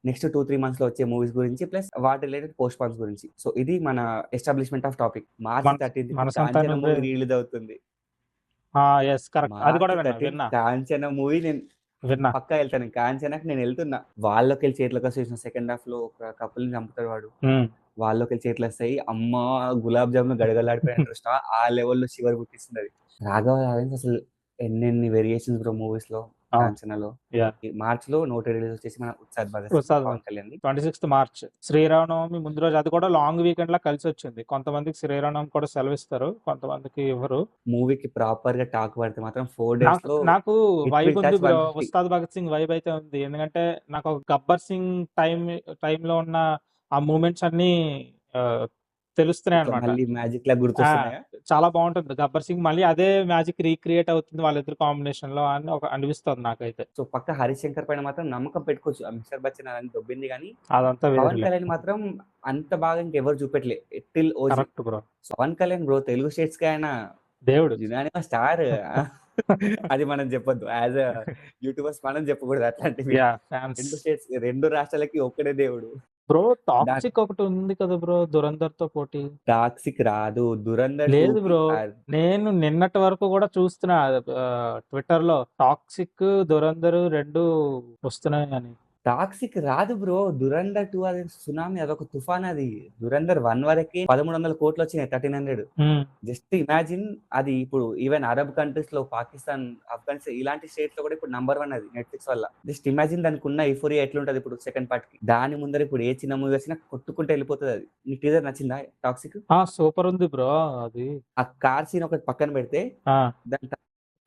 Next 2-3 మంత్స్‌లో వచ్చే movies గురించి ప్లస్ వాటి రిలేటెడ్ పోస్ట్ పోన్స్ గురించి. సో, ఇది మన ఎస్టాబ్లిష్‌మెంట్ ఆఫ్ టాపిక్. మార్చ్ మన 13కి మన కాంచన సంతానం మూవీ రిలీజ్ అవుతుంది. యెస్. కరెక్ట్. అది మార్చ్ కూడా విన్నా. 13 విన్నా. కాంచన మూవీ నేను విన్నా. పక్కా ఎళ్తాను. కాంచనకి నేనెళ్తున్నా. వాళ్ళలోకెళ్ళి చేతులకొస్తాయి చూసినవా సెకండ్ హాఫ్‌లో ఒక కపుల్‌ని చంపుతాడు వాడు. హ్మ్. వాళ్ళలోకెళ్ళి చేతులొస్తాయి. అమ్మా! గులాబ్ జాములు గడగడలాడిపోయాయంటారు చూసినవా? ఆ లెవెల్‌లో షివర్ పుట్టిస్తుందది. రాఘవ లారెన్స్ అసలు ఎన్నెన్ని వేరియేషన్స్ బ్రో మూవీస్‌లో అవును. కాంచనలో. యాహ్! ఈ మార్చ్‌లో నోటరీ రిలీజ్ వచ్చేసి మన ఉస్తాద్ భగత్ సింగ్, ఉస్తాద్ పవన్ కళ్యాణ్‌ది. 26థ్ మార్చ్ శ్రీరామనవమి ముందు రోజు. అది కూడా లాంగ్ వీకెండ్‌లా కలిసొచ్చింది. కొంతమందికి శ్రీరామనవమి కూడా సెలవిస్తారు. కొంతమందికి ఇవ్వరు. మూవీకి ప్రాపర్‌గా టాక్ పడితే మాత్రం 4 నాకు డేస్‌లో నాకు ఇట్ వైబ్ విల్ ఉంది touch bro. 150. Ustaad Bhagat Singh vibe అయితే ఉంది. ఎందుకంటే నాకు గబ్బర్ సింగ్ టైమ్‌లో ఉన్న ఆ మూమెంట్స్ అన్నీ ఆహ్, తెలుస్తున్నాయి ఇట్లా అన్నమాట. మళ్ళీ మ్యాజిక్‌లా ఆ! గుర్తొస్తున్నాయా? చాలా బావుంటుంది. గబ్బర్ సింగ్ మళ్ళీ అదే మ్యాజిక్ రీక్రియేట్ అవుతుంది వాళ్ళిద్దరి కాంబినేషన్‌లో అని అనిపిస్తుంది నాకైతే. సో, పక్కా 'హరిశంకర్' పైన మాత్రం నమ్మకం పెట్టుకోవచ్చు. ఆ 'మిస్టర్ బచ్చన్' అదని దొబ్బింది గానీ, అదంతా పవన్ వేరులే. కళ్యాణ్ మాత్రం అంత బాగా ఇంకెవరు చూపెట్టలే. Till 'OG'. Correct bro. So, Pawan Kalyan bro Telugu స్టేట్స్‌కి ఆయన దేవుడు. Unanimous star. అది మనం చెప్పొద్దు. యాస్ ఎ యూట్యూబర్స్ మనం చెప్పకూడదు అట్లాంటివి. ఫ్యాన్స్. 2 రాష్ట్రాలకి ఒక్కడే దేవుడు. బ్రో దాట్ 'టాక్సిక్' ఒకటి ఉంది కదా బ్రో 'ధురంధర్‌తో' పోటీ. 'టాక్సిక్' రాదు. 'దురంధర్ లేదు 2'కి బ్రో. నేను నిన్నటి వరకు కూడా చూస్తున్నా ట్విట్టర్‌లో 'టాక్సిక్', 'ధురంధర్' 2 వస్తున్నాయి అని. 'టాక్సిక్' రాదు బ్రో. 'దురంధర్ 2' అది సునామీ అదొక తుఫాన్ అది. 'దురంధర్ 1' వరకే 1300 కోట్లు వచ్చినాయి 1300. హ్మ్. జస్ట్ ఇమాజిన్ అది ఇప్పుడు ఈవెన్ అరబ్ కంట్రీస్‌లో పాకిస్తాన్, ఆఫ్ఘనిస్తాన్ ఇలాంటి స్టేట్స్‌లో కూడా ఇప్పుడు నంబర్ 1 అది నెట్‌ఫ్లిక్స్ వల్ల. జస్ట్ ఇమాజిన్ దానికున్న ఎఫోరియా ఎట్లుంటది ఇప్పుడు సెకండ్ పార్ట్‌కి. దాని ముందర ఇప్పుడు ఏ చిన్న మూవీ వచ్చినా కొట్టుకుంటూ వెళ్ళిపోతదది. నీకు టీజర్ నచ్చిందా 'టాక్సిక్'? సూపర్ ఉంది బ్రో అది. ఆ కార్ సీన్ ఒకటి పక్కన పెడితే ఆ! దాని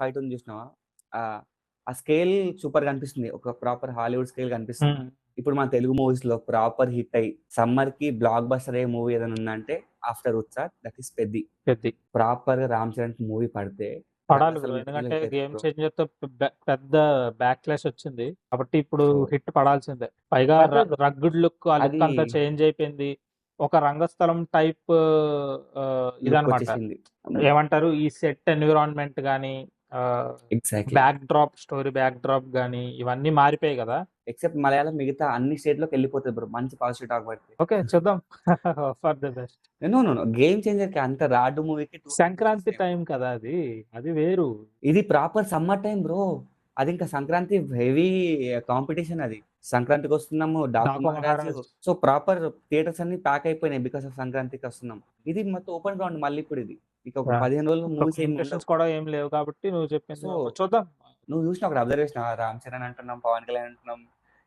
ఫైట్ ఉంది చూసినావా? ఆహ్, ఆ స్కేల్ సూపర్‌గా అనిపిస్తుంది. ఒక ప్రాపర్ హాలీవుడ్ స్కేల్ కనిపిస్తుంది. హ్మ్. ఇప్పుడు మన తెలుగు మూవీస్‌లో ప్రాపర్ హిట్ అయ్యి సమ్మర్‌కి బ్లాక్ బస్టర్ అయ్యే మూవీ ఏదైనా ఉందంటే after 'Ustaad' that is 'Peddi'. Peddi. ప్రాపర్‌గా 'రామ్ చరణ్‌కి' మూవీ పడితే పడాలి అసలు బ్రో. ఎందుకంటే వదిలిపెట్టరు 'గేమ్ బ్రో. చేంజర్‌తో' పెద్ద బ్యాక్‌లాష్ వచ్చింది. కాబట్టి ఇప్పుడు సో, హిట్ పడాల్సిందే. పైగా పడతది బ్రో. రగ్గుడ్ లుక్ ఆ అది లుక్ అంతా చేంజ్ అయిపోయింది. ఒక రంగస్థలం టైప్ లుక్ ఇదన్నమాట. వచ్చేసింది. ఏమంటారు ఈ సెట్ ఎన్విరాన్మెంట్ గాని, ah, exactly. Backdrop story backdrop గాని ఇవన్నీ మారిపోయాయి గదా! ఎక్సెప్ట్ మలయాళం మిగతా అన్ని స్టేట్‌లోకి వెళ్ళిపోతది బ్రో. మంచి పాజిటివ్ టాక్ పడితే. ఓకే. చూద్దాం. For the best. No, no, no. 'Game చేంజర్‌కి' అంత రాడ్ మూవీకి 200 క్రోర్స్ సంక్రాంతి వచ్చినాయి బ్రో. టైం కదా అది. అది వేరు. ఇది ప్రాపర్ సమ్మర్ టైమ్ బ్రో. అదింకా సంక్రాంతి హెవీ కాంపిటీషన్ అది. సంక్రాంతికొస్తున్నాము, 'డాకు 'డాకు మహారాజు'. మహారాజ్' సో, ప్రాపర్ థియేటర్స్ అన్నీ ప్యాక్ అయిపోయినాయి బికాస్ ఆఫ్ సంక్రాంతికొస్తున్నాం. ఇది మొత్తం ఓపెన్ గ్రౌండ్ మళ్ళిప్పుడిది. ఇక ఒక యాహ్! 15 రోజులు ఇంకా మూవీస్ ఏమి ఉండవు. లిమిటేషన్స్ కూడా ఏమి లేవు కాబట్టి నువ్వు చెప్పింది సో, చూద్దాం. నువ్వు చూసినావు అక్కడ అబ్జర్వ్ చేసినావా? 'రామ్ చరణ్' అంటున్నాం, 'పవన్ కళ్యాణ్' అంటున్నాం.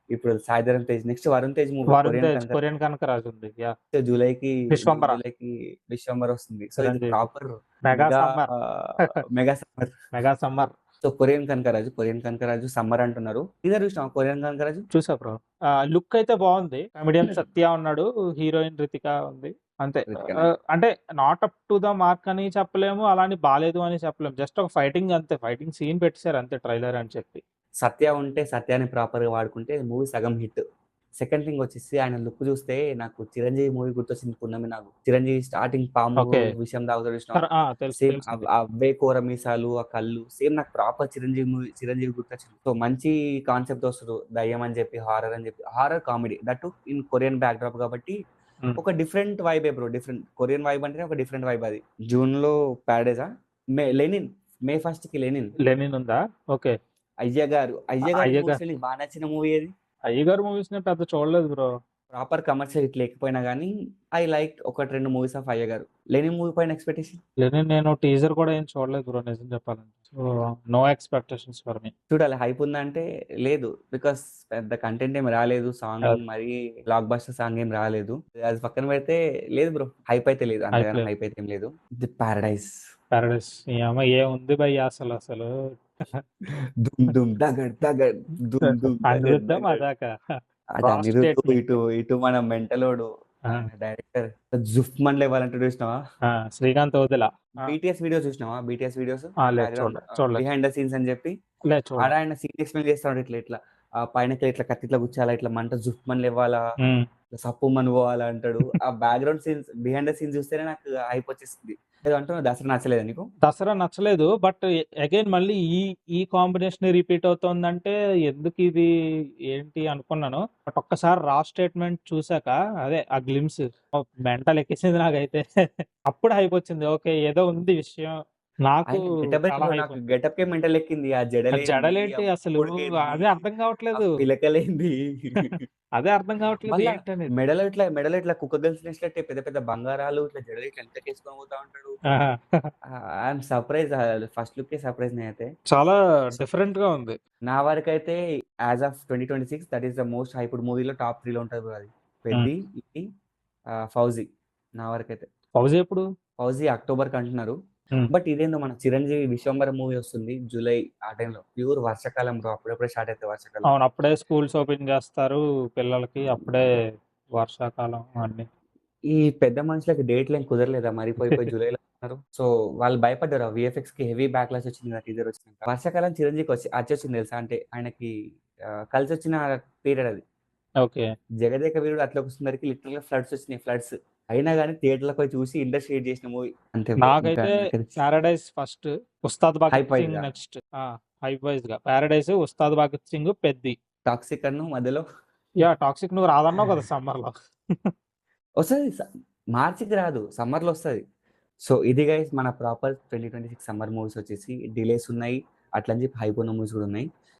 ఇప్పుడు 'Sai Dharam Tej' next 'Varun Tej' movie 'Varun 'Korean Tej' కంకర' 'కొరియన్ కనకరాజ్' ఉంది. యాహ్! జూలైకి జూన్, 'విశ్వంబర' జూలైకి 'విశ్వంబర' వస్తుంది. సో, ఇది 'Chiranjeevi' proper mega mega summer. Mega summer. Mega summer. So, 'Korean Kanakaraju' summer అంటున్నారు. టీజర్ చూసినావా 'కొరియన్ కనకరాజు'? చూసా బ్రో. లుక్ అయితే బావుంది. కమెడియన్ సత్య ఉన్నాడు. హీరోయిన్ రితిక ఉంది. అంతే. రితికనా? అంటే not up to the mark అని చెప్పలేము. అలా అని బాలేదు అని చెప్పలేము. జస్ట్ ఒక ఫైటింగ్ అంతే. ఫైటింగ్ సీన్ పెట్టేసారు అంతే ట్రైలర్ అని చెప్పి. సత్య ఉంటే సత్యాని ప్రాపర్‌గా వాడుకుంటే మూవీ సగం హిట్. సెకండ్ థింగ్ వచ్చేసి ఆయన లుక్ చూస్తే నాకు 'చిరంజీవి' మూవీ గుర్తొచ్చింది పున్నమి నాకు. 'చిరంజీవి' స్టార్టింగ్ పాము ఓకే. విషం తాగుతాడు చూసినావా? తెలుసు సేమ్ తెలిసింది. అవే కోర మీసాలు, ఆ కళ్ళు సేమ్ నాకు ప్రాపర్ 'చిరంజీవి' గుర్తొచ్చింది. సో, మంచి కాన్సెప్ట్ వస్తడు. దయ్యం అని చెప్పి, హారర్ అని చెప్పి. Horror comedy that two in Korean backdrop కాబట్టి హ్మ్. ఒక డిఫరెంట్ వైబే బ్రో. కొరియన్ వైబ్ అంటేనే ఒక డిఫరెంట్ వైబ్ అది. జూన్‌లో 'ప్యారడైజా'? 'మే 1కి 'లెనిన్'. 'లెనిన్' ఉందా? ఓకే. 'అయ్యగారు' అయ్యగార్ మూవీస్‌లో నీకు బా నచ్చిన మూవీ ఏది? 'అయ్యగార్' మూవీస్ నేను పెద్ద చూడలేదు బ్రో. ప్రాపర్ కమర్షియల్ హిట్ లేకపోయినా గానీ, I like 1, 2 movies of 'Ayyagaru'. 'Lenin' movie పైన ఎక్స్‌పెక్టేషన్? 'లెనిన్' నేను టీజర్ కూడా ఏం చూడలేదు బ్రో నిజం చెప్పాలంటే. So, no expectations for me. చూడాలి హైప్ ఉందా అంటే లేదు. బికాస్ పెద్ద కంటెంట్ ఏమి రాలేదు. సాంగ్ అది మరీ బ్లాక్ బస్టర్ సాంగ్ ఏం రాలేదు. అది పక్కన పెడితే లేదు బ్రో. హైప్ అయితే లేదు. హైప్ అంతగానం లేదు. హైప్ అయితే ఏం లేదు. 'ది పారడైజ్' 'పారడైస్' నీ యమ్మ ఏముంది భయ్యా అసలు. దుమ్ దుమ్ దగడ్ దగడ్ దుమ్ దుమ్ దగడ్ అనిరుద్ధ దగడ్. మజాకా. అది రాస్ అనిరుద్ధ్ స్టేట్‌మెంట్. ఇటు మన మెంటలోడు ఆ! ఆయన డైరెక్టర్ 'జుఫ్‌మన్' లెవెల్ అంటాడు చూసినావా? 'శ్రీకాంత్ ఓదెల'. ఆ! బీటీఎస్ వీడియోస్ చూసినావా? బీటీఎస్ వీడియోస్ లేదు బ్యాక్‌గ్రౌండ్ చూడలేదు. బిహైండ్ ద సీన్స్ అని చెప్పి లేదు ఆడ చూడలేదు. ఆయన సీన్ ఎక్స్‌ప్లెయిన్ చేస్తాడు ఇట్లా పైనకి ఇట్లా కత్తి ఇట్లా గుచ్చాలా, ఇట్లా మంట జుఫ్‌మని లేవాలా, హ్మ్. ఇట్లా సప్పుమని పోవాలా అంటాడు. ఆ background scenes behind the scenes చూస్తేనే నాకు హైప్ వచ్చేసింది. ఏదో అంటున్నావు దసరా నచ్చలేదా నీకు? దసరా నచ్చలేదు. బట్ అగైన్ మళ్ళీ ఈ కాంబినేషనే రిపీట్ అవుతోందంటే ఎందుకిది ఏంటి అనుకున్నాను. బట్ ఒక్కసారి 'రా' స్టేట్‌మెంట్ చూసాక అదే ఆ గ్లింప్స్ మెంటల్ ఎక్కేసింది నాకైతే. అప్పుడు హైపొచ్చింది. ఓకే. ఏదో ఉంది విషయం. నాకు ఆయన గెటపే చాలా బ్రో హైప్ నాకు గెటప్‌కే మెంటల్ ఎక్కింది. ఆ ఆ జడలేంది, ఆ జడలేంటి అసలు ముక్కుపుడకేంది, అదే అర్థం ఆ కావట్లేదు. పిలకలేంది. అదే అర్థం కావట్లేదు మళ్ళా ఏంటనేది. మెడలో ఇట్లా కుక్క గెలిచినట్టే పెద్ద పెద్ద బంగారాలు ఇట్లా జడలు ఇట్లా వెనకకేసుకొని పోతా ఉంటాడు. ఆహా! ఐయామ్ సర్ప్రైజ్ ఫస్ట్ లుకే సర్ప్రైజ్ నేనైతే. చాలా సో, డిఫరెంట్‌గా ఉంది. నా వరకైతే as of 2026 that is the most hyped మూవీలో టాప్ 3లో ఉంటది బ్రో అది. హ్మ్. 'పెద్ది', ఇది 'ఫౌజీ' నా వరకైతే. 'ఫౌజీ' ఎప్పుడు? 'ఫౌజీ' అక్టోబర్‌కి అంటున్నారు. హ్మ్. బట్ ఇదేందో మన 'చిరంజీవి' 'విశ్వంబర' మూవీ వస్తుంది జూలై ఆ టైంలో. ప్యూర్ వర్షాకాలం బ్రో అప్పుడప్పుడే స్టార్ట్ అయితది వర్షాకాలం. అవును. అప్పుడే స్కూల్స్ ఓపెన్ చేస్తారు పిల్లలకి. అప్పుడే వర్షాకాలం అన్నీ. ఈ పెద్ద మనుషులకి డేట్‌లేం కుదరలేదా మరి పోయి జూలైలో అంటున్నారు. సో, వాళ్ళు భయపడ్డారు. ఆ వీఎఫ్ఎక్స్‌కి హెవీ బ్యాక్‌లాష్ వచ్చింది కదా! టీజర్ వచ్చినాక. వర్షాకాలం చిరంజీవికి అచ్చొచ్చింది తెలుసా? అంటే ఆయనకి కలిసొచ్చిన పీరియడ్ అది. ఓకే. 'జగదేక వీరుడు అతిలోక సుందరికి' లిటరల్‌గా ఫ్లడ్స్ వచ్చినాయి ఫ్లడ్స్. అయినా గాని థియేటర్‌లో పోయి చూసి ఇండస్ట్రీ హిట్ చేసిన మూవీ. అంతే బ్రో. ఇంకా నాకైతే నాకది 'Paradise' first, 'Ustaad Bhagat hype Singh' వైస్‌గా. నెక్స్ట్. హైప్ వైస్‌గా 'పారడైజ్', 'ఉస్తాద్ భగత్ సింగ్', 'పెద్ది'. టాక్సిక్ అను మధ్యలో యాహ్! 'టాక్సిక్' నువ్వు రాదన్నావు కదా సమ్మర్‌లో. వస్తది. మార్చికి రాదు. సమ్మర్‌లో వస్తది. సో, ఇది గైస్ మన ప్రాపర్ 2026 సమ్మర్ మూవీస్ వచ్చేసి డిలేస్ ఉన్నాయి. అట్లని చెప్పి హైప్ ఉన్న మూవీస్ కూడా ఉన్నాయి.